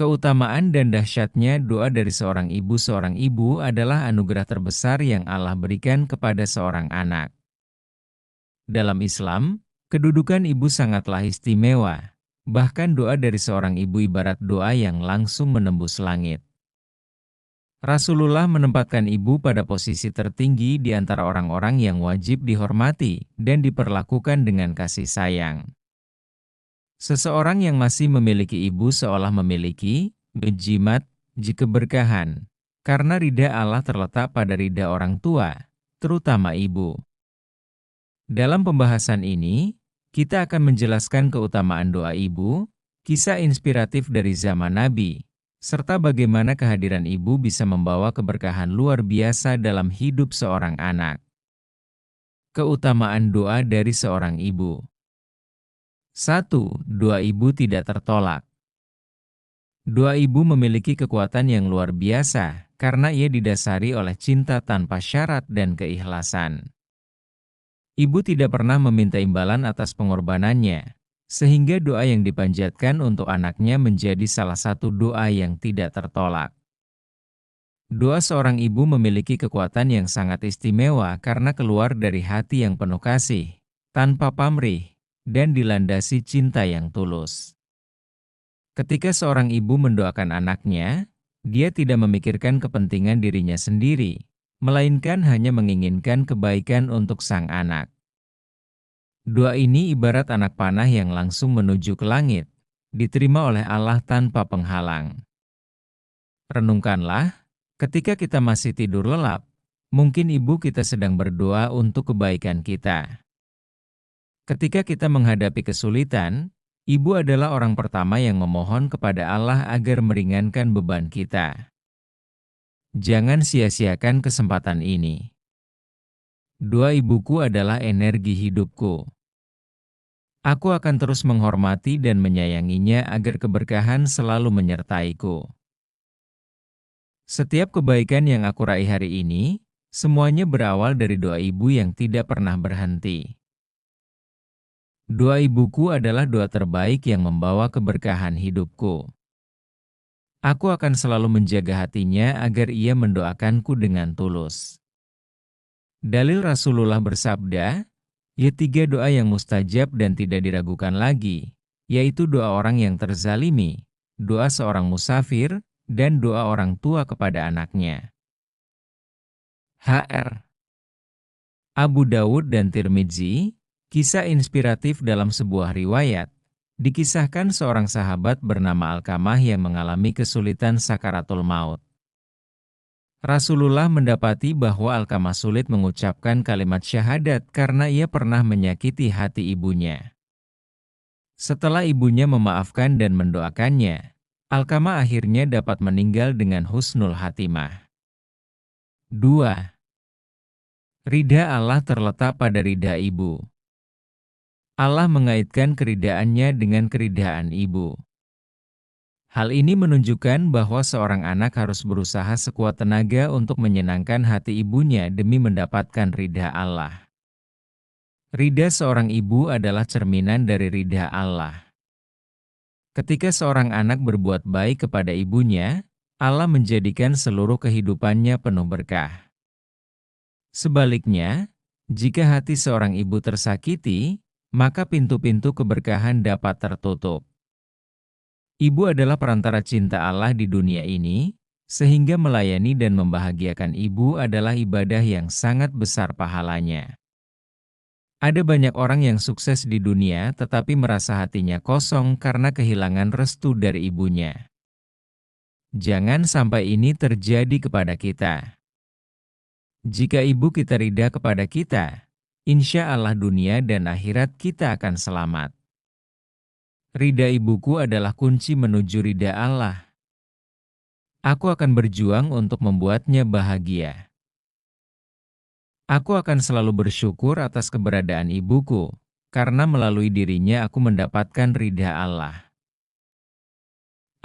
Keutamaan dan dahsyatnya doa dari seorang ibu adalah anugerah terbesar yang Allah berikan kepada seorang anak. Dalam Islam, kedudukan ibu sangatlah istimewa. Bahkan doa dari seorang ibu ibarat doa yang langsung menembus langit. Rasulullah menempatkan ibu pada posisi tertinggi di antara orang-orang yang wajib dihormati dan diperlakukan dengan kasih sayang. Seseorang yang masih memiliki ibu seolah memiliki jimat, keberkahan, karena ridha Allah terletak pada ridha orang tua, terutama ibu. Dalam pembahasan ini, kita akan menjelaskan keutamaan doa ibu, kisah inspiratif dari zaman Nabi, serta bagaimana kehadiran ibu bisa membawa keberkahan luar biasa dalam hidup seorang anak. Keutamaan doa dari seorang ibu. 1. Doa ibu tidak tertolak. Doa ibu memiliki kekuatan yang luar biasa karena ia didasari oleh cinta tanpa syarat dan keikhlasan. Ibu tidak pernah meminta imbalan atas pengorbanannya, sehingga doa yang dipanjatkan untuk anaknya menjadi salah satu doa yang tidak tertolak. Doa seorang ibu memiliki kekuatan yang sangat istimewa karena keluar dari hati yang penuh kasih, tanpa pamrih, dan dilandasi cinta yang tulus. Ketika seorang ibu mendoakan anaknya, dia tidak memikirkan kepentingan dirinya sendiri, melainkan hanya menginginkan kebaikan untuk sang anak. Doa ini ibarat anak panah yang langsung menuju ke langit, diterima oleh Allah tanpa penghalang. Renungkanlah, ketika kita masih tidur lelap, mungkin ibu kita sedang berdoa untuk kebaikan kita. Ketika kita menghadapi kesulitan, ibu adalah orang pertama yang memohon kepada Allah agar meringankan beban kita. Jangan sia-siakan kesempatan ini. Doa ibuku adalah energi hidupku. Aku akan terus menghormati dan menyayanginya agar keberkahan selalu menyertaiku. Setiap kebaikan yang aku raih hari ini, semuanya berawal dari doa ibu yang tidak pernah berhenti. Doa ibuku adalah doa terbaik yang membawa keberkahan hidupku. Aku akan selalu menjaga hatinya agar ia mendoakanku dengan tulus. Dalil Rasulullah bersabda, ya 3 doa yang mustajab dan tidak diragukan lagi, yaitu doa orang yang terzalimi, doa seorang musafir, dan doa orang tua kepada anaknya. Hr. Abu Dawud dan Tirmidzi, kisah inspiratif dalam sebuah riwayat, dikisahkan seorang sahabat bernama Alkamah yang mengalami kesulitan sakaratul maut. Rasulullah mendapati bahwa Alkamah sulit mengucapkan kalimat syahadat karena ia pernah menyakiti hati ibunya. Setelah ibunya memaafkan dan mendoakannya, Alkamah akhirnya dapat meninggal dengan husnul khatimah. 2. Ridha Allah terletak pada ridha ibu. Allah mengaitkan keridaannya dengan keridaan ibu. Hal ini menunjukkan bahwa seorang anak harus berusaha sekuat tenaga untuk menyenangkan hati ibunya demi mendapatkan ridha Allah. Ridha seorang ibu adalah cerminan dari ridha Allah. Ketika seorang anak berbuat baik kepada ibunya, Allah menjadikan seluruh kehidupannya penuh berkah. Sebaliknya, jika hati seorang ibu tersakiti, maka pintu-pintu keberkahan dapat tertutup. Ibu adalah perantara cinta Allah di dunia ini, sehingga melayani dan membahagiakan ibu adalah ibadah yang sangat besar pahalanya. Ada banyak orang yang sukses di dunia tetapi merasa hatinya kosong karena kehilangan restu dari ibunya. Jangan sampai ini terjadi kepada kita. Jika ibu kita ridha kepada kita, insya Allah dunia dan akhirat kita akan selamat. Ridha ibuku adalah kunci menuju ridha Allah. Aku akan berjuang untuk membuatnya bahagia. Aku akan selalu bersyukur atas keberadaan ibuku, karena melalui dirinya aku mendapatkan ridha Allah.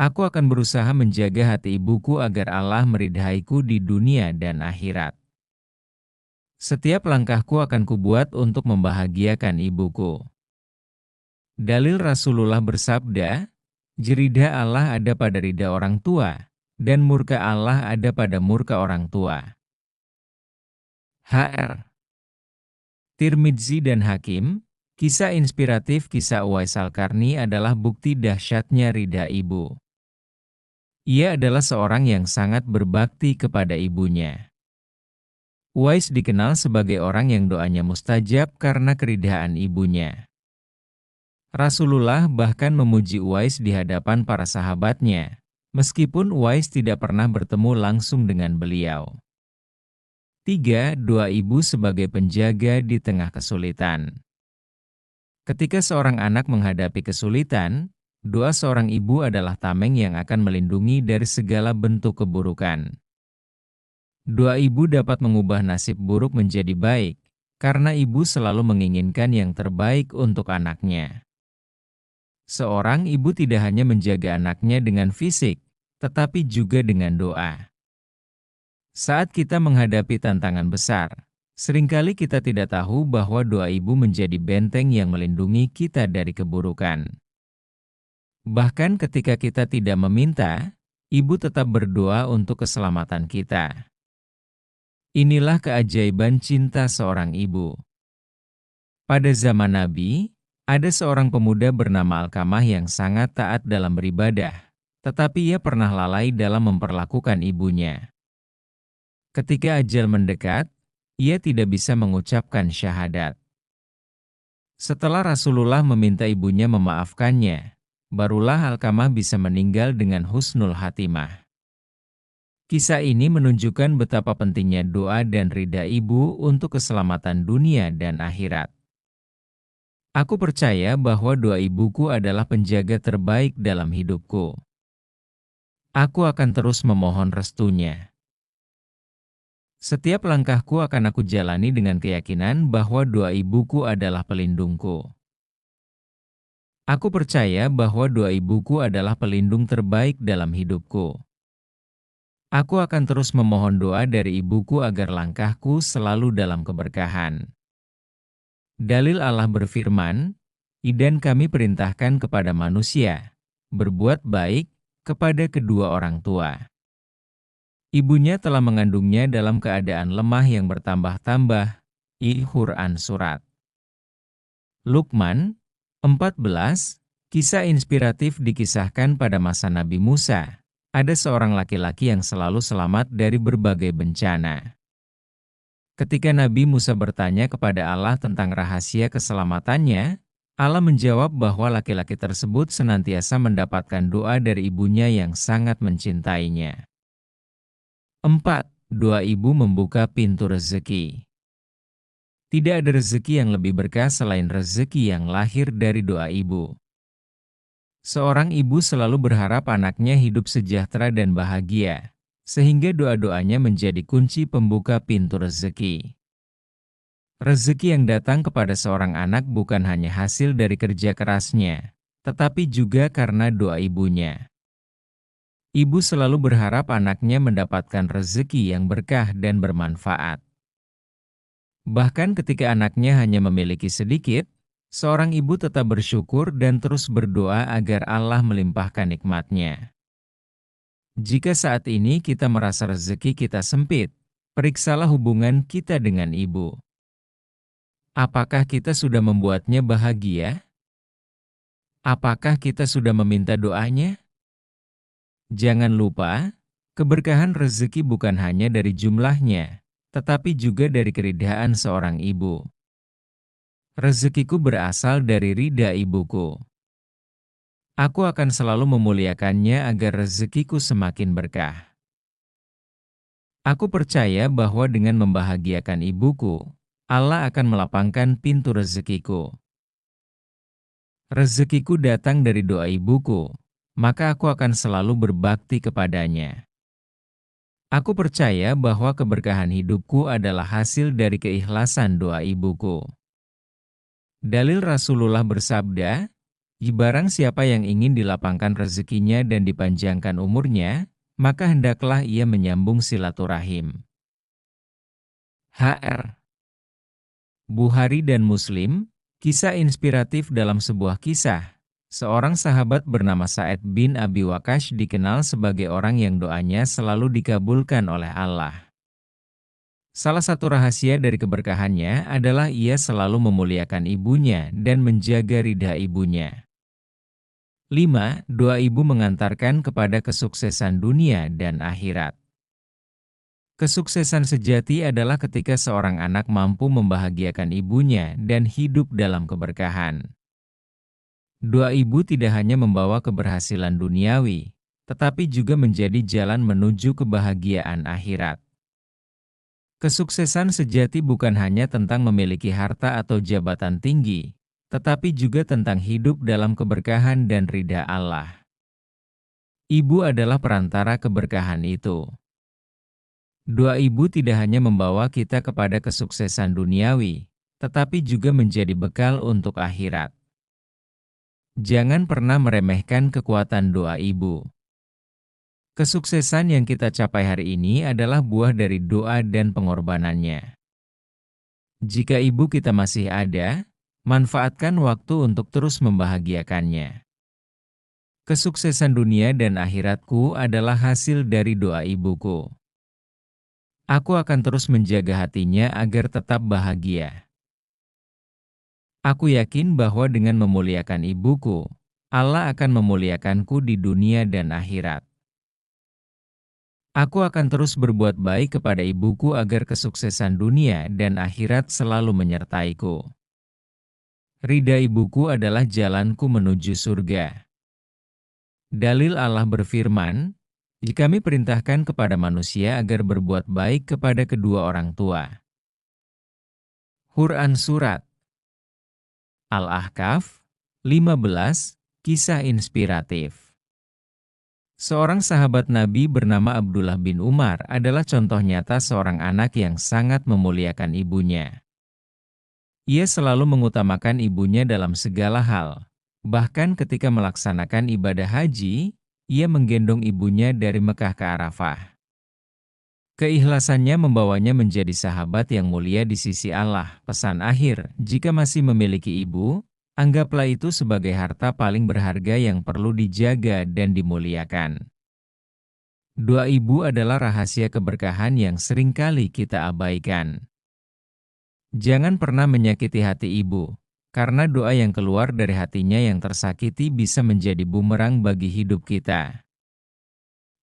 Aku akan berusaha menjaga hati ibuku agar Allah meridhaiku di dunia dan akhirat. Setiap langkahku akan kubuat untuk membahagiakan ibuku. Dalil Rasulullah bersabda, Jerida Allah ada pada rida orang tua, dan murka Allah ada pada murka orang tua. HR. Tirmidzi dan Hakim, kisah inspiratif kisah Uwais Al-Qarni adalah bukti dahsyatnya ridha ibu. Ia adalah seorang yang sangat berbakti kepada ibunya. Uwais dikenal sebagai orang yang doanya mustajab karena keridhaan ibunya. Rasulullah bahkan memuji Uwais di hadapan para sahabatnya, meskipun Uwais tidak pernah bertemu langsung dengan beliau. 3. Doa ibu sebagai penjaga di tengah kesulitan. Ketika seorang anak menghadapi kesulitan, doa seorang ibu adalah tameng yang akan melindungi dari segala bentuk keburukan. Doa ibu dapat mengubah nasib buruk menjadi baik, karena ibu selalu menginginkan yang terbaik untuk anaknya. Seorang ibu tidak hanya menjaga anaknya dengan fisik, tetapi juga dengan doa. Saat kita menghadapi tantangan besar, seringkali kita tidak tahu bahwa doa ibu menjadi benteng yang melindungi kita dari keburukan. Bahkan ketika kita tidak meminta, ibu tetap berdoa untuk keselamatan kita. Inilah keajaiban cinta seorang ibu. Pada zaman Nabi, ada seorang pemuda bernama Alkamah yang sangat taat dalam beribadah, tetapi ia pernah lalai dalam memperlakukan ibunya. Ketika ajal mendekat, ia tidak bisa mengucapkan syahadat. Setelah Rasulullah meminta ibunya memaafkannya, barulah Alkamah bisa meninggal dengan husnul hatimah. Kisah ini menunjukkan betapa pentingnya doa dan ridha ibu untuk keselamatan dunia dan akhirat. Aku percaya bahwa doa ibuku adalah penjaga terbaik dalam hidupku. Aku akan terus memohon restunya. Setiap langkahku akan aku jalani dengan keyakinan bahwa doa ibuku adalah pelindungku. Aku percaya bahwa doa ibuku adalah pelindung terbaik dalam hidupku. Aku akan terus memohon doa dari ibuku agar langkahku selalu dalam keberkahan. Dalil Allah berfirman, "Dan kami perintahkan kepada manusia, berbuat baik kepada kedua orang tua." Ibunya telah mengandungnya dalam keadaan lemah yang bertambah-tambah. Quran Surat Luqman 14, kisah inspiratif dikisahkan pada masa Nabi Musa. Ada seorang laki-laki yang selalu selamat dari berbagai bencana. Ketika Nabi Musa bertanya kepada Allah tentang rahasia keselamatannya, Allah menjawab bahwa laki-laki tersebut senantiasa mendapatkan doa dari ibunya yang sangat mencintainya. 4. Doa ibu membuka pintu rezeki. Tidak ada rezeki yang lebih berkah selain rezeki yang lahir dari doa ibu. Seorang ibu selalu berharap anaknya hidup sejahtera dan bahagia, sehingga doa-doanya menjadi kunci pembuka pintu rezeki. Rezeki yang datang kepada seorang anak bukan hanya hasil dari kerja kerasnya, tetapi juga karena doa ibunya. Ibu selalu berharap anaknya mendapatkan rezeki yang berkah dan bermanfaat. Bahkan ketika anaknya hanya memiliki sedikit, seorang ibu tetap bersyukur dan terus berdoa agar Allah melimpahkan nikmatnya. Jika saat ini kita merasa rezeki kita sempit, periksalah hubungan kita dengan ibu. Apakah kita sudah membuatnya bahagia? Apakah kita sudah meminta doanya? Jangan lupa, keberkahan rezeki bukan hanya dari jumlahnya, tetapi juga dari keridhaan seorang ibu. Rezekiku berasal dari ridha ibuku. Aku akan selalu memuliakannya agar rezekiku semakin berkah. Aku percaya bahwa dengan membahagiakan ibuku, Allah akan melapangkan pintu rezekiku. Rezekiku datang dari doa ibuku, maka aku akan selalu berbakti kepadanya. Aku percaya bahwa keberkahan hidupku adalah hasil dari keikhlasan doa ibuku. Dalil Rasulullah bersabda, "Barang siapa yang ingin dilapangkan rezekinya dan dipanjangkan umurnya, maka hendaklah ia menyambung silaturahim." HR. Bukhari dan Muslim, kisah inspiratif dalam sebuah kisah. Seorang sahabat bernama Sa'ad bin Abi Waqqas dikenal sebagai orang yang doanya selalu dikabulkan oleh Allah. Salah satu rahasia dari keberkahannya adalah ia selalu memuliakan ibunya dan menjaga ridha ibunya. 5. Doa ibu mengantarkan kepada kesuksesan dunia dan akhirat. Kesuksesan sejati adalah ketika seorang anak mampu membahagiakan ibunya dan hidup dalam keberkahan. Doa ibu tidak hanya membawa keberhasilan duniawi, tetapi juga menjadi jalan menuju kebahagiaan akhirat. Kesuksesan sejati bukan hanya tentang memiliki harta atau jabatan tinggi, tetapi juga tentang hidup dalam keberkahan dan ridha Allah. Ibu adalah perantara keberkahan itu. Doa ibu tidak hanya membawa kita kepada kesuksesan duniawi, tetapi juga menjadi bekal untuk akhirat. Jangan pernah meremehkan kekuatan doa ibu. Kesuksesan yang kita capai hari ini adalah buah dari doa dan pengorbanannya. Jika ibu kita masih ada, manfaatkan waktu untuk terus membahagiakannya. Kesuksesan dunia dan akhiratku adalah hasil dari doa ibuku. Aku akan terus menjaga hatinya agar tetap bahagia. Aku yakin bahwa dengan memuliakan ibuku, Allah akan memuliakanku di dunia dan akhirat. Aku akan terus berbuat baik kepada ibuku agar kesuksesan dunia dan akhirat selalu menyertaiku. Ridha ibuku adalah jalanku menuju surga. Dalil Allah berfirman, "Jika Kami perintahkan kepada manusia agar berbuat baik kepada kedua orang tua." Quran Surat Al-Ahqaf 15, Kisah Inspiratif. Seorang sahabat Nabi bernama Abdullah bin Umar adalah contoh nyata seorang anak yang sangat memuliakan ibunya. Ia selalu mengutamakan ibunya dalam segala hal. Bahkan ketika melaksanakan ibadah haji, ia menggendong ibunya dari Mekah ke Arafah. Keikhlasannya membawanya menjadi sahabat yang mulia di sisi Allah. Pesan akhir, jika masih memiliki ibu, anggaplah itu sebagai harta paling berharga yang perlu dijaga dan dimuliakan. Doa ibu adalah rahasia keberkahan yang seringkali kita abaikan. Jangan pernah menyakiti hati ibu, karena doa yang keluar dari hatinya yang tersakiti bisa menjadi bumerang bagi hidup kita.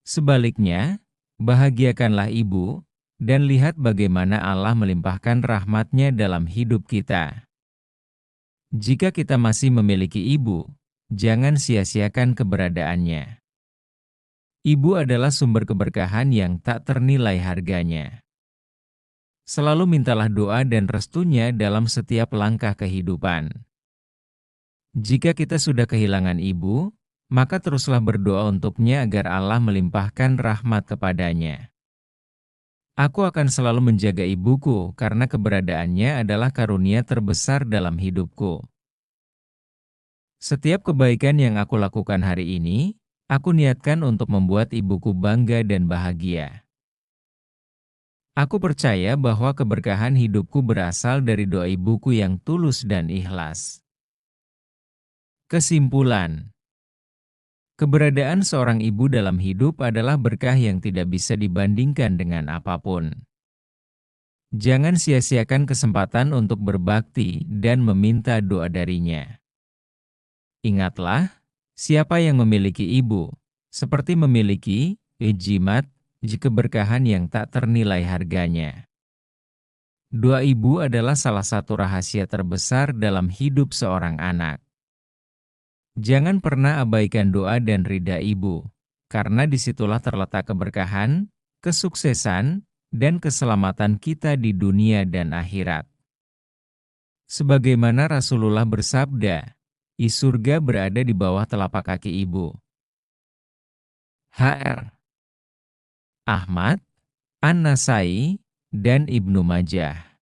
Sebaliknya, bahagiakanlah ibu, dan lihat bagaimana Allah melimpahkan rahmat-Nya dalam hidup kita. Jika kita masih memiliki ibu, jangan sia-siakan keberadaannya. Ibu adalah sumber keberkahan yang tak ternilai harganya. Selalu mintalah doa dan restunya dalam setiap langkah kehidupan. Jika kita sudah kehilangan ibu, maka teruslah berdoa untuknya agar Allah melimpahkan rahmat kepadanya. Aku akan selalu menjaga ibuku karena keberadaannya adalah karunia terbesar dalam hidupku. Setiap kebaikan yang aku lakukan hari ini, aku niatkan untuk membuat ibuku bangga dan bahagia. Aku percaya bahwa keberkahan hidupku berasal dari doa ibuku yang tulus dan ikhlas. Kesimpulan: keberadaan seorang ibu dalam hidup adalah berkah yang tidak bisa dibandingkan dengan apapun. Jangan sia-siakan kesempatan untuk berbakti dan meminta doa darinya. Ingatlah, siapa yang memiliki ibu, seperti memiliki jimat, keberkahan yang tak ternilai harganya. Doa ibu adalah salah satu rahasia terbesar dalam hidup seorang anak. Jangan pernah abaikan doa dan ridha ibu, karena disitulah terletak keberkahan, kesuksesan, dan keselamatan kita di dunia dan akhirat. Sebagaimana Rasulullah bersabda, surga berada di bawah telapak kaki ibu. Hr. Ahmad, An-Nasai, dan Ibnu Majah.